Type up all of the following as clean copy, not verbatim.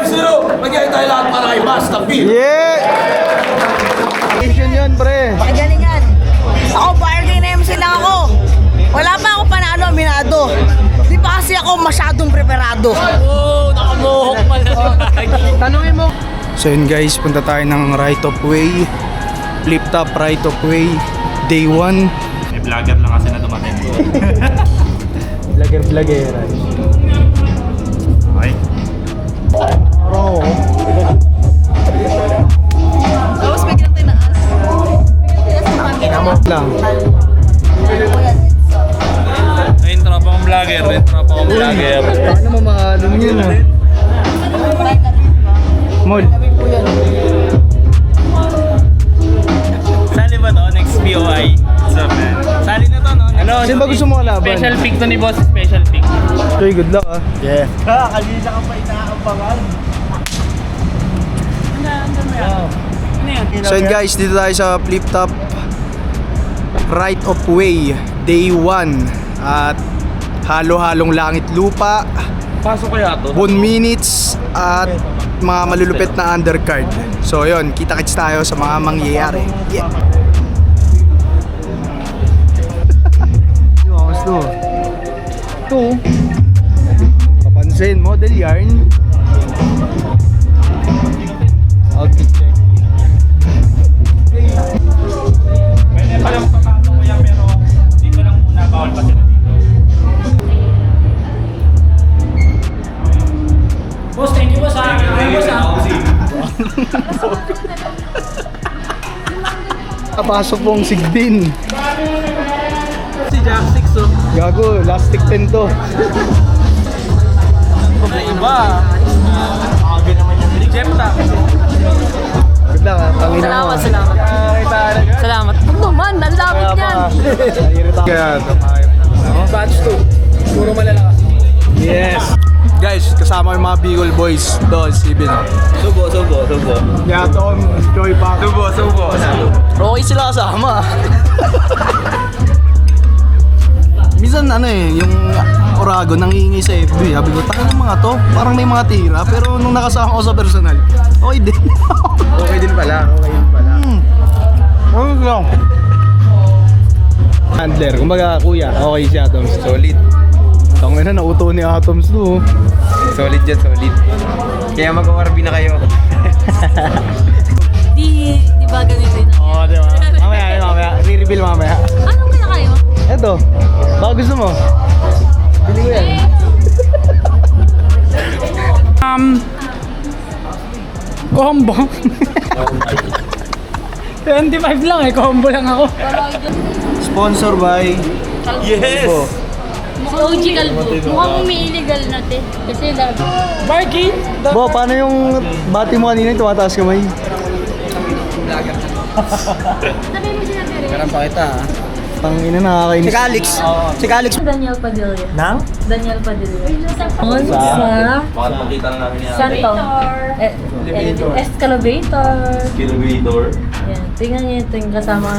5-0. Magyay tayo lahat para kay Master P. Yeah! Mission yun, pre. Galingan. Ako, bargain na MC lang ako. Wala pa ako panalo, minado. Di pa kasi ako masyadong preparado. Oo, nakamuhok pala. Tanungin mo. So yun guys, punta tayo ng right of way. Flip top right of way. Day 1. May vlogger lang kasi na dumating. Vlogger. Okay. Bro. Tapos biglang tinaas. Lang. Ayun, tropa kong vlogger. Paano mamahalong yun ah? Mall. Sali ba to? Next POI. What's up, man? Sali na to, no? Ano? Sino ba gusto mo kalaban? Special pick to ni boss. Special pick. Okay, good luck ah. Yeah. Kanina ka pa inaabangan. Ano yan? So yun guys, dito tayo sa flip top right of way. Day 1. At halo-halong langit lupa. Pasok kaya to? 1 minutes at mga malulupit na undercard. So yun, kita-kits tayo sa mga mangyayari. Yeah. Yung angas to. Ito. Papansin, model yarn. Outfit check. Pwede pala magpapasok ko yan pero dito lang muna. Bawal pa sila dito. Boss, thank you boss ha. Papasok pong Sigbin. Si Jack 6 oh. Gago, lastic 10 to. Sa iba. Aga naman yung rejecta. Good luck ha, tangin na mo. Salamat. Salamat. Ano naman, ang lapit yan. Kaya, Batch 2. Puro malalakas. yes. Guys, kasama yung mga Bicol boys doon, Steven. Subo. Yaton, Joy Park. Subo. Okay sila kasama. Minsan yung Orago nangihingi sa FB. Sabi ko, taka ng mga to, parang may mga tira. Pero nung nakasama ko sa personal, okay din. Okay din pala. Okay lang. Handler, kumbaga kuya, okay si Atoms. Solid. Tangin na, nauto ni Atoms to. Solid. Kaya mag-ORB na kayo. Di ba ganito yun? Oo, di ba? Mamaya. Re-reveal mamaya. Anong kaya kayo? Eto, baka gusto mo? Bili ko yan. Combo. 25 lang combo lang ako. Sponsor by Yes! Si OG Calvo. Mukhang umi-illegal natin. Kasi Barky. Bo, paano yung bati mo kanina yung tumataas kamay? sabi mo sila pero. Ganun pa kita ha. Pangina nakakainis. Si Calix. Daniel Padilla. Nang? Daniel Padilla. On sa Baka makita na namin yan. Santo. Escalator. Kilometer. Yan. Tingnan niyo ito yung kasama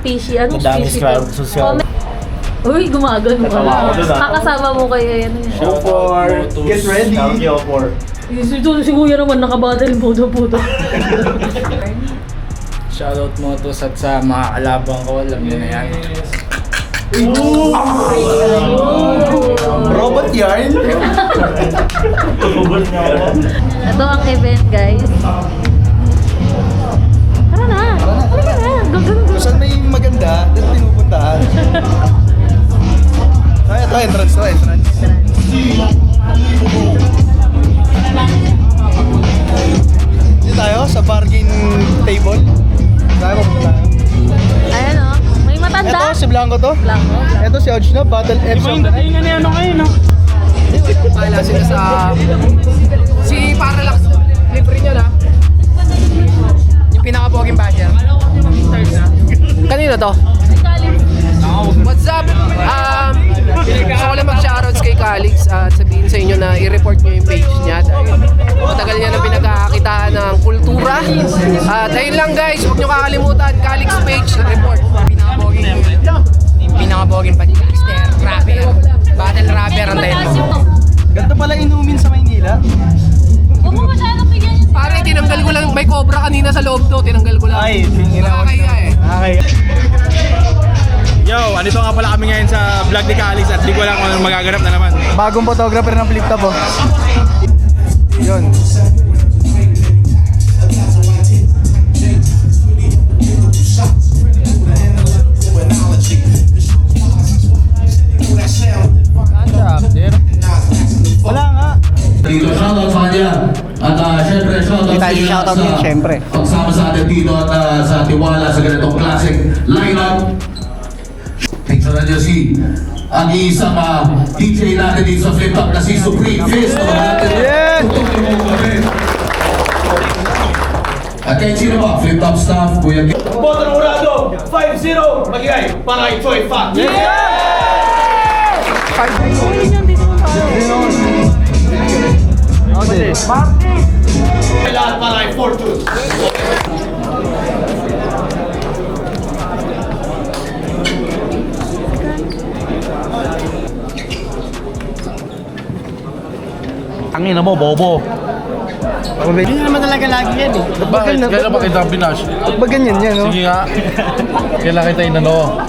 fishy. Anong Madami fishy crowd to? social. Uy, gumagano ka. Natawa ako dun, ah. Kakasama mo kayo yan. Get ready. Ito si Kuya naman nakabattle puto. Shoutout mo to sa mga kalabang ko. Alam niyo na yan. Robot yarn? Ito ang event, guys. Tara na. Gagano. Saan may maganda, doon pinupuntahan. Ito, entrance. Dito tayo sa bargain table. Tayo pupunta. Ayan o. May matanda. Ito, si Blanco to. Blanco. Ito si Odge na, Battle F. Ay, nga na ano kayo, no? Pala sila sa... Si Parallax, libre nyo na. Yung pinaka-poging badger. Kanino to? What's up? Gusto ko lang mag-shoutouts kay Calix at sabihin sa inyo na i-report nyo yung page niya dahil matagal niya na pinagkakakitaan ng kultura. At ayun lang guys, huwag nyo kakalimutan, Calix page, report. Pinaka-poging podcaster, rapper, battle rapper ang dahil mo. Ganito pala inumin sa Maynila. Kanina sa loob to, tinanggal ko lang. Ay, tingin na. Nakakaya eh. Okay. Yo, andito nga pala kami ngayon sa vlog ni Calix at di ko alam kung anong magaganap na naman. Bagong photographer ng flip top, oh. Yun. Wala nga. Dito, shoutout sa kanya. At syempre, shoutout sa inyo shoutout sa yun, syempre. pagsama sa atin dito at sa tiwala sa ganitong classic lineup. Picture na niyo si ang isang DJ natin dito sa Flip Top na si Supreme Fist. Yeah! At kahit sino ba, Flip Top staff, Kuya Kim. Boto ng Urado, 5-0, magigay para kay Choi Fat. Lahat para kay Fortune. Ang ina mo, bobo. Hindi naman talaga lagi yan eh. Bakit? Kailan ba kita binash? Ba ganyan yan, no? Sige nga. Kailan kita inano?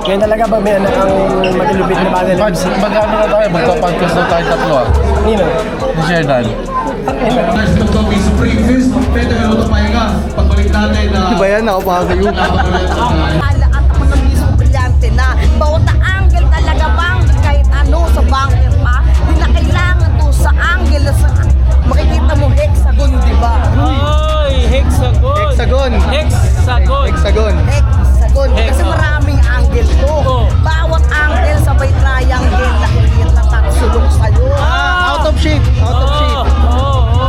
Kaya talaga ba may anak ang maglulupit na panel? Mag-ano na tayo? Magpa-podcast na tayo tatlo ah. Nino? Ni Sherdan. Next to be Supreme Fist. Pwede ka luto pahinga. Pagbalik natin na... Di ba yan? Nakapakayo. Alaat ako ng mismo brilyante na bawat na angle talaga bang kahit ano sa bunker pa di na kailangan to sa angle sa makikita mo hexagon, di ba? Ay, hexagon. Hexagon. Hexagon. Hexagon. Hexagon kasi maraming angle to. Bawat angle sabay triangle nakikita tatsulong sa'yo. Out of shape. Out of shape.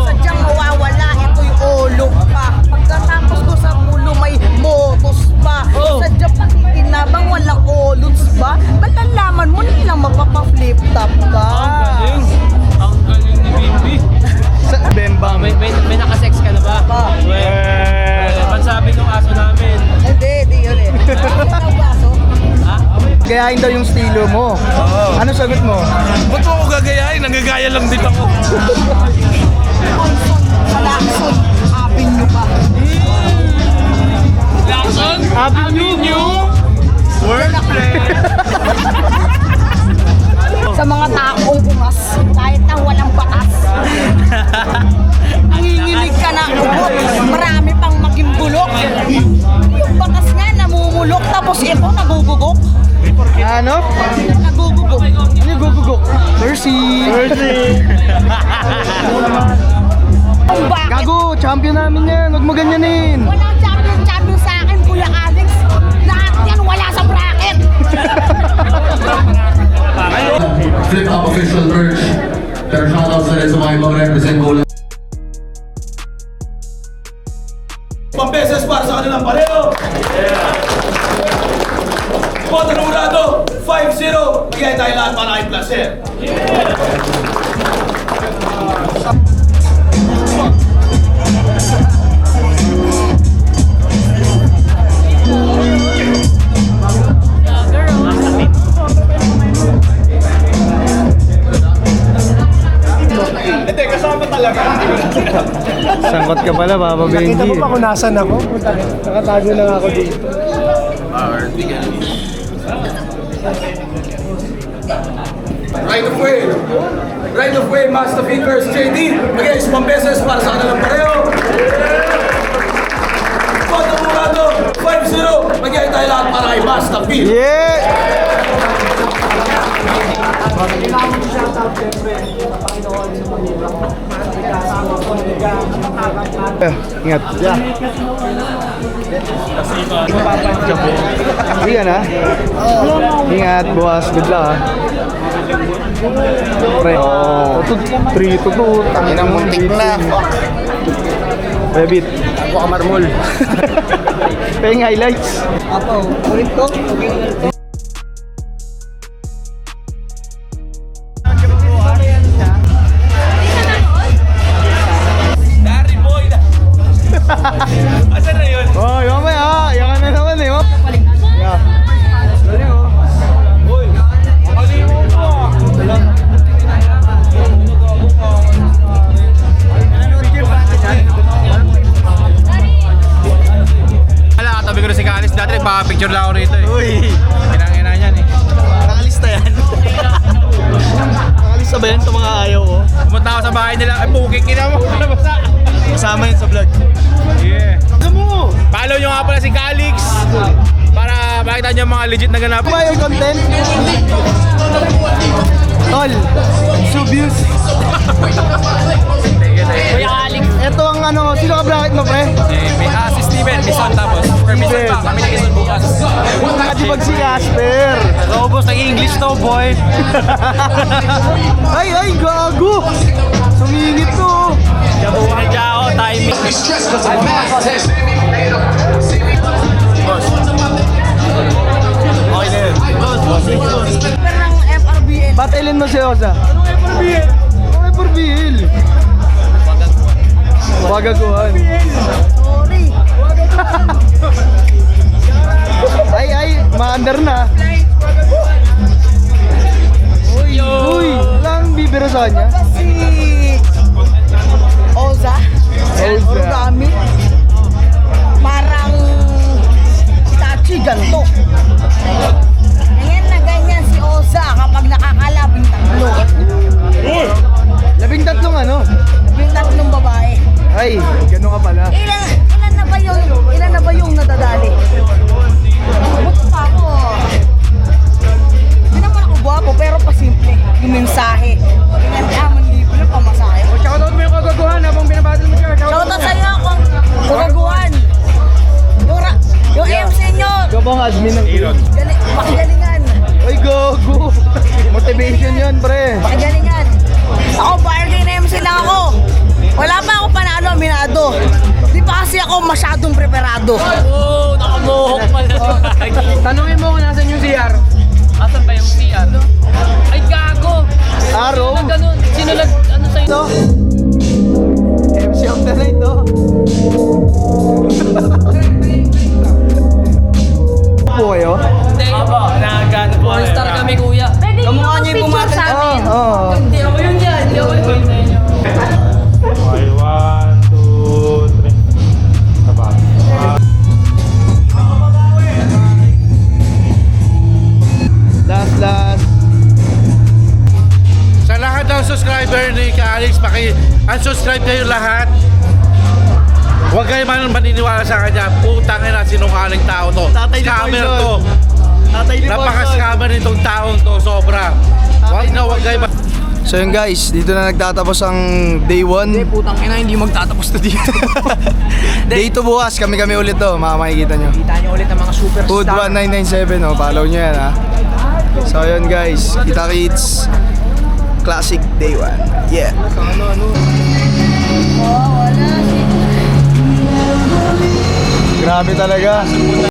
Sadyang mawawala ito yung ulo pa. Pagkatapos ko sa ulo may motos pa. Sadyang pakikinabang walang olots ba? Malalaman mo nilang magpapa-flip top ka. Ang galing ni Bimbi. Sa Bembang. May nakasex ka na ba? Well, sabi nung aso namin. Hindi yun eh. Ano ba so? Gayahin daw yung estilo mo. Ano sagot mo? Ba't mo ako gagayahin? Nanggagaya lang din ako. Sa Lacson, hapin nyo pa. Lacson? Avenue? Wordplay. Sa mga taong ungas, kahit na walang batas. Nanginginig ka na ubot, marami pang maging bulok. Yung batas nga namumulok, tapos ito nagugugok. Ano? Nagugugok. Ano yung gugugok? Mercy. Kung bakit Gago, champion namin yan. Huwag mo ganyanin. walang champion sa akin, Kuya Alex. Lahat yan wala sa bracket. Flip Top official merch. Pero shoutouts na rin sa mga ibang represent ko lang. Pambeses para sa kanilang pareho. Boto ng Urado, 5-0, magigay tayo lahat para kay Placer. Sangkot ka pala, Papa Benji. Nakita mo pa kung nasan ako? Nakatago lang ako dito. Right of way, Master Fingers, JD. Magigay sa pambeses para sa kanilang pareho. Boto ng Urado, 5-0, magigay tayo lahat para kay Master Phil. Yeah! Ingat. Yeah. Ingat ha. Ingat, boss. Good luck ha. Pre. Oh. 3 to 2. Tangin ang muntik na. Rabbit. Ako ka marmol. Paying highlights. Apo, ulit ko. Asan na yun? Oh, yung mamaya, yan ka na naman eh. Oh. Yeah. Dali oh. Uy, malimu mo. bahay nila. Ay, booking ina mo. Nabasa. Kasama yun sa vlog. Yeah. Ano mo? Follow nyo nga pala si Calix para makita nyo mga legit na ganap. Ano ba yung content? Tol, Subius. Kuya Alex. Ito ang ano, sino ka bracket mo, pre? Si Steven, Bison tapos. For Bison pa, kami ni Bison bukas. Kadibag si Casper. Robos, nag-English to, boy. Ay, gago! Sumingit to. Jabuhan dyan ako, timing. Okay na yun. Pero ng FRBN. Batilin mo si Oza. Anong FRBL? Anong FRBL? Wagaguhan. Sorry. Ay, ma-under na. Uy, walang bibiro sa kanya. Si Oza. Origami. Parang Itachi ganto. Ganyan na ganyan si Oza kapag nakakalabing tatlo. 13 ano? Labing tatlong babae. Ay, ganun ka pala. Ilan na ba yung nadadali? Abot pa ako. Hindi naman ako gwapo pero pasimple. Yung mensahe. Ganyan naman libre pamasahe. Shoutout mo yung kagaguhan habang binabattle mo siya. Shoutout sa iyo akong kagaguhan. Yung MC nyo. Ikaw ba ang admin ng Elon? Makigalingan. Ay, gago. Motivation yun, pre. Makigalingan. Ako bargain MC lang ako. Wala pa ako panalo, minado. Di pa kasi ako masyadong preparado. Oh, nakamuhok pala. Tanungin mo kung nasan yung CR. Asan ba yung CR? Ay, gago. Araw. Sino ganun? Sino ano sa'yo? Ito. MC of the night, to. Po kayo? Hindi. Nagano po. All-star kami, kuya. Pwede niyo Kamukha niyo yung picture sa amin. Oo. Hindi ako yun yan. Hindi ako yun sa inyo. Okay, 1, 2, 3. Taba. Last. Sa lahat ng subscriber ni Calix, unsubscribe kayo lahat. Huwag kayo maniniwala sa kanya. Putang ina, sinungaling tao to. Tatay ni Scammer Poison. to. Tatay ni Poison. Napaka-scammer nitong taong to, sobra. Huwag kayo So yun guys, dito na nagtatapos ang day 1. Putang ina, hindi magtatapos to dito. Day 2 bukas, kami ulit to, makikita nyo. Kita niyo ulit ang mga superstar. Food 1997, oh, follow nyo yan ha. So yun guys, kita kits. Classic day 1. Yeah. Grabe talaga.